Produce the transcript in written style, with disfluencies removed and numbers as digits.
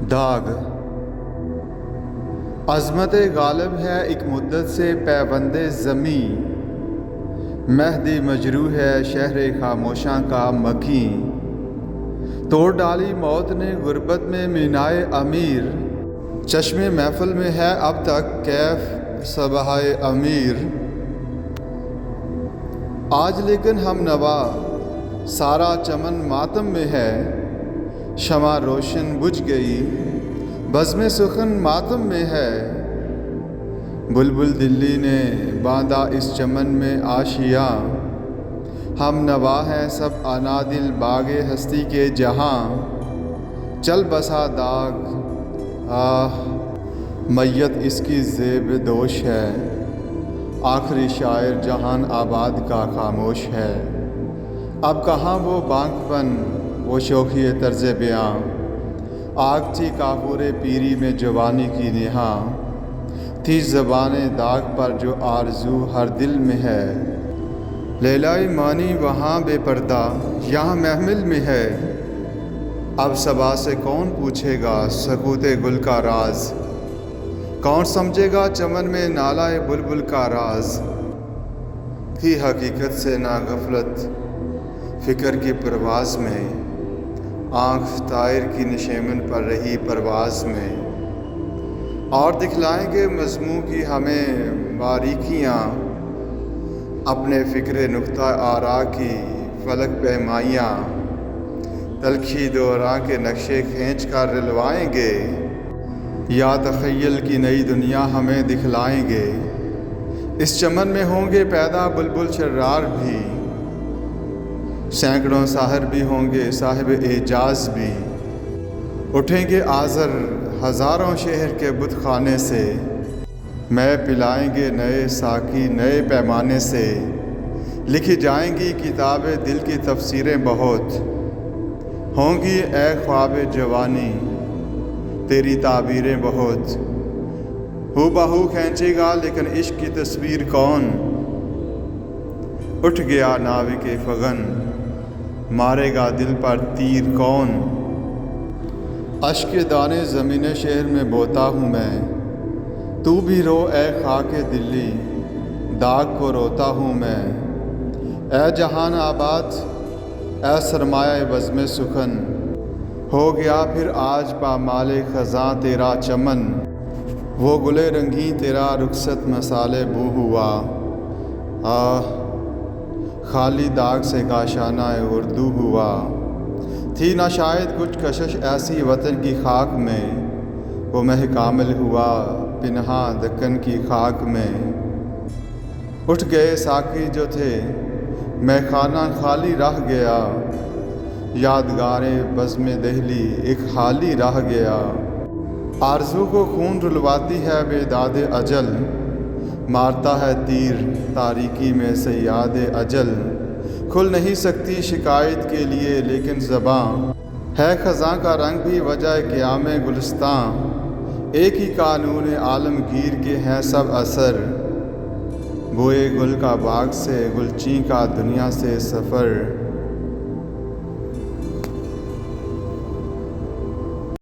داغ عظمت غالب ہے ایک مدت سے پیوند زمیں، مہدی مجروح ہے شہر خاموشاں کا مکیں، توڑ ڈالی موت نے غربت میں مینائے امیر، چشم محفل میں ہے اب تک کیف صباحِ امیر۔ آج لیکن ہم نوا سارا چمن ماتم میں ہے، شمع روشن بجھ گئی بزم سخن ماتم میں ہے، بلبل دلی نے باندھا اس چمن میں آشیاں، ہم نوا ہیں سب انادل باغ ہستی کے جہاں، چل بسا داغ آہ میت اس کی زیب دوش ہے، آخری شاعر جہان آباد کا خاموش ہے، اب کہاں وہ بانک پن وہ شوخی طرز بیاں، آگ تھی کافور پیری میں جوانی کی نہاں، تھی زبان داغ پر جو آرزو ہر دل میں ہے، لیلائی مانی وہاں بے پردہ یہاں محمل میں ہے، اب صبا سے کون پوچھے گا سکوت گل کا راز، کون سمجھے گا چمن میں نالہ بلبل کا راز، تھی حقیقت سے نا غفلت فکر کی پرواز میں، آنکھ طائر کی نشیمن پر رہی پرواز میں، اور دکھلائیں گے مضموں کی ہمیں باریکیاں، اپنے فکر نقطہ آرا کی فلک پیمائیاں، تلخی دورہ کے نقشے کھینچ کر رلوائیں گے، یا تخیل کی نئی دنیا ہمیں دکھلائیں گے، اس چمن میں ہوں گے پیدا بلبل شرار بھی، سینکڑوں ساحر بھی ہوں گے صاحب اعجاز بھی، اٹھیں گے آزر ہزاروں شہر کے بت خانے سے، میں پلائیں گے نئے ساقی نئے پیمانے سے، لکھی جائیں گی کتاب دل کی تفسیریں بہت، ہوں گی اے خواب جوانی تیری تعبیریں بہت، ہو بہو کھینچے گا لیکن عشق کی تصویر کون، اٹھ گیا ناوک فغن مارے گا دل پر تیر کون، اشک دانے زمین شہر میں بوتا ہوں میں، تو بھی رو اے خاک دلی داغ کو روتا ہوں میں، اے جہان آباد اے سرمایہ بزم سخن، ہو گیا پھر آج پامال خزاں تیرا چمن، وہ گلے رنگیں تیرا رخصت مسالے بو ہوا، آہ خالی داغ سے کاشانہ اردو ہوا، تھی نہ شاید کچھ کشش ایسی وطن کی خاک میں، وہ مہ کامل ہوا پنہاں دکن کی خاک میں، اٹھ گئے ساقی جو تھے مے خانہ خالی رہ گیا، یادگاریں بزم دہلی ایک خالی رہ گیا، آرزو کو خون رلواتی ہے بیداد اجل، مارتا ہے تیر تاریکی میں صیاد اجل، کھل نہیں سکتی شکایت کے لیے لیکن زباں، ہے خزاں کا رنگ بھی وجہ قیام گلستاں، ایک ہی قانون عالمگیر کے ہیں سب اثر، بوئے گل کا باغ سے گلچین کا دنیا سے سفر۔